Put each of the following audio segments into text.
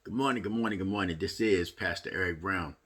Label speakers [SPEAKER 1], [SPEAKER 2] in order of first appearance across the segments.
[SPEAKER 1] Good morning, good morning, good morning. This is Pastor Eric Brown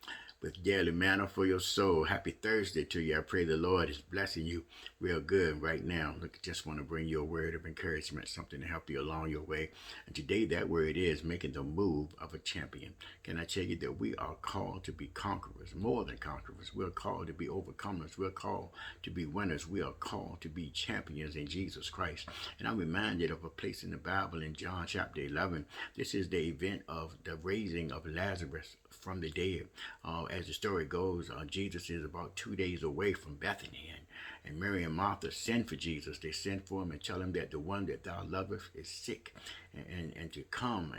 [SPEAKER 1] with Daily Manna for Your Soul. Happy Thursday to you. I pray the Lord is blessing you real good right now. Look, I just want to bring you a word of encouragement, something to help you along your way. And today that word is making the move of a champion. Can I tell you that we are called to be conquerors, more than conquerors. We're called to be overcomers. We're called to be winners. We are called to be champions in Jesus Christ. And I'm reminded of a place in the Bible in John chapter 11. This is the event of the raising of Lazarus from the dead. As the story goes, Jesus is about 2 days away from Bethany, and Mary and Martha send for Jesus. They send for him and tell him that the one that thou lovest is sick, and to come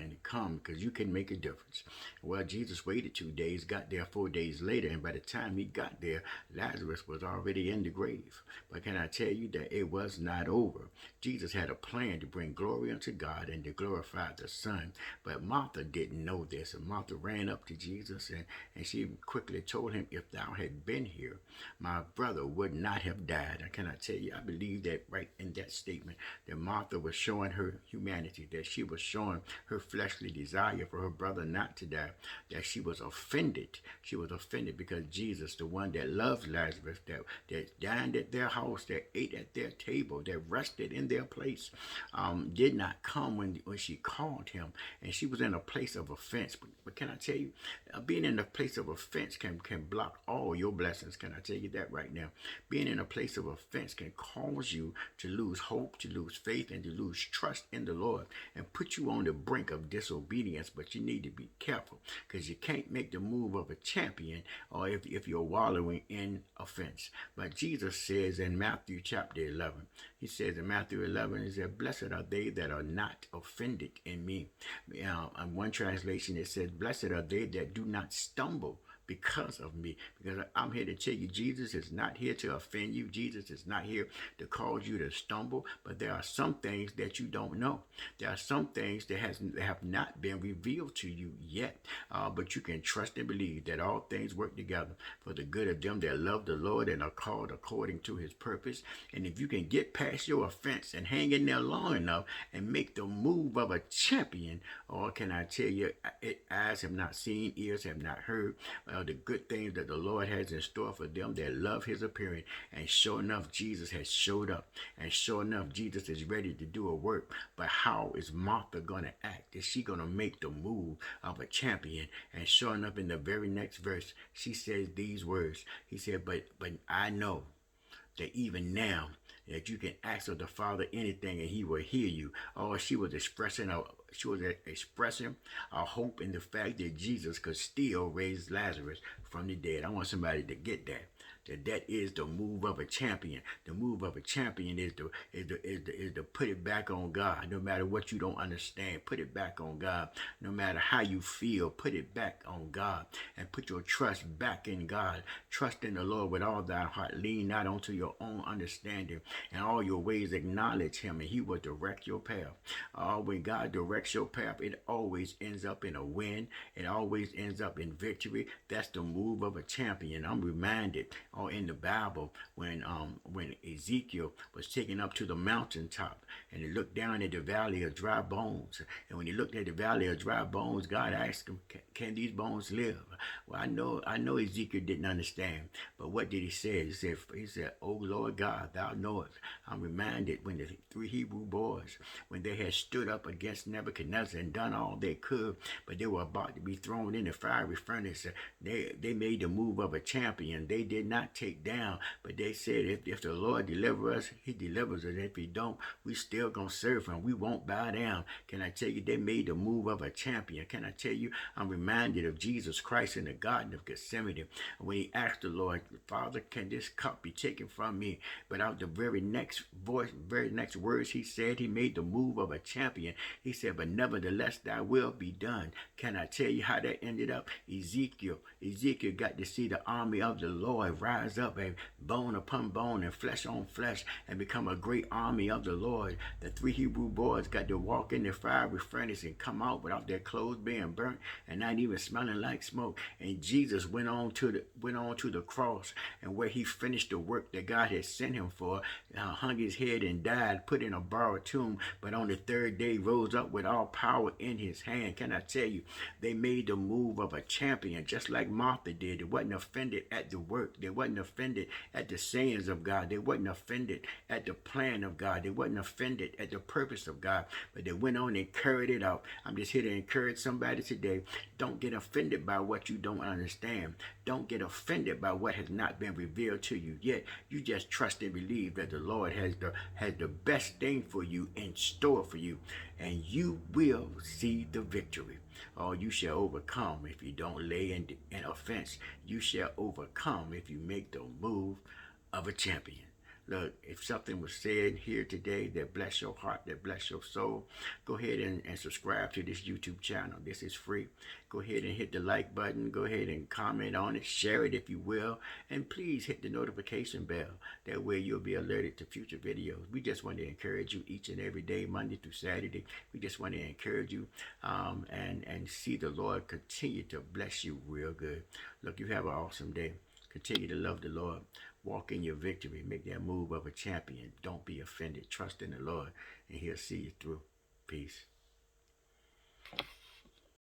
[SPEAKER 1] because you can make a difference. Well, Jesus waited 2 days, got there 4 days later, and by the time he got there, Lazarus was already in the grave. But can I tell you that it was not over? Jesus had a plan to bring glory unto God and to glorify the Son. But Martha didn't know this, and Martha ran up to Jesus and she quickly told him, if thou had been here, my brother would not have died. And can I tell you, I believe that right in that statement, that Martha was showing her humanity, that she was showing her fleshly desire for her brother not to die, that she was offended. She was offended because Jesus, the one that loves Lazarus, that dined at their house, that ate at their table, that rested in their place, did not come when she called him. And she was in a place of offense. But can I tell you, being in a place of offense can block all your blessings. Can I tell you that right now? Being in a place of offense can cause you to lose hope, to lose faith, and to lose trust in the Lord, and put you on the brink of disobedience. But you need to be careful, because you can't make the move of a champion or if you're wallowing in offense. But Jesus says in Matthew chapter 11, he says in Matthew 11, he said, blessed are they that are not offended in me. In one translation, it says, blessed are they that do not stumble because of me. Because I'm here to tell you, Jesus is not here to offend you. Jesus is not here to cause you to stumble. But there are some things that you don't know. There are some things that have not been revealed to you yet. But you can trust and believe that all things work together for the good of them that love the Lord and are called according to his purpose. And if you can get past your offense and hang in there long enough and make the move of a champion, or can I tell you, eyes have not seen, ears have not heard, the good things that the Lord has in store for them that love his appearing. And sure enough, Jesus has showed up. And sure enough, Jesus is ready to do a work. But how is Martha going to act? Is she going to make the move of a champion? And sure enough, in the very next verse, she says these words. He said, but I know that even now that you can ask of the Father anything and he will hear you. Oh, she was expressing a hope in the fact that Jesus could still raise Lazarus from the dead. I want somebody to get that. That is the move of a champion. The move of a champion is to put it back on God. No matter what you don't understand, put it back on God. No matter how you feel, put it back on God. And put your trust back in God. Trust in the Lord with all thy heart. Lean not onto your own understanding. And all your ways acknowledge him, and he will direct your path. When God directs your path, it always ends up in a win. It always ends up in victory. That's the move of a champion. I'm reminded in the Bible when Ezekiel was taken up to the mountaintop and he looked down at the valley of dry bones. And when he looked at the valley of dry bones, God asked him, can these bones live? Well, I know Ezekiel didn't understand, but what did he say? He said, oh Lord God, thou knowest. I'm reminded when the three Hebrew boys, when they had stood up against Nebuchadnezzar and done all they could, but they were about to be thrown in the fiery furnace. They made the move of a champion. They did not take down, but they said, if the Lord deliver us, he delivers us. If he don't, we still gonna serve him. We won't bow down. Can I tell you, they made the move of a champion. Can I tell you, I'm reminded of Jesus Christ in the Garden of Gethsemane when he asked the Lord, Father, can this cup be taken from me? But out the very next words he said, he made the move of a champion. He said, but nevertheless thy will be done. Can I tell you how that ended up? Ezekiel got to see the army of the Lord rise up, and bone upon bone and flesh on flesh, and become a great army of the Lord. The three Hebrew boys got to walk in the fiery furnace and come out without their clothes being burnt and not even smelling like smoke. And Jesus went on to the cross, and where he finished the work that God had sent him for. hung his head and died, put in a borrowed tomb, but on the third day rose up with all power in his hand. Can I tell you, they made the move of a champion, just like Martha did. They wasn't offended at the work. They wasn't offended at the sayings of God. They wasn't offended at the plan of God. They wasn't offended at the purpose of God, but they went on and carried it out. I'm just here to encourage somebody today. Don't get offended by what you don't understand. Don't get offended by what has not been revealed to you yet. You just trust and believe that the Lord has the best thing for you in store for you, and you will see the victory. Oh, you shall overcome if you don't lay in offense. You shall overcome if you make the move of a champion. Look, if something was said here today that bless your heart, that bless your soul, go ahead and subscribe to this YouTube channel. This is free. Go ahead and hit the like button. Go ahead and comment on it. Share it if you will. And please hit the notification bell. That way you'll be alerted to future videos. We just want to encourage you each and every day, Monday through Saturday. We just want to encourage you and see the Lord continue to bless you real good. Look, you have an awesome day. Continue to love the Lord. Walk in your victory. Make that move of a champion. Don't be offended. Trust in the Lord, and he'll see you through. Peace.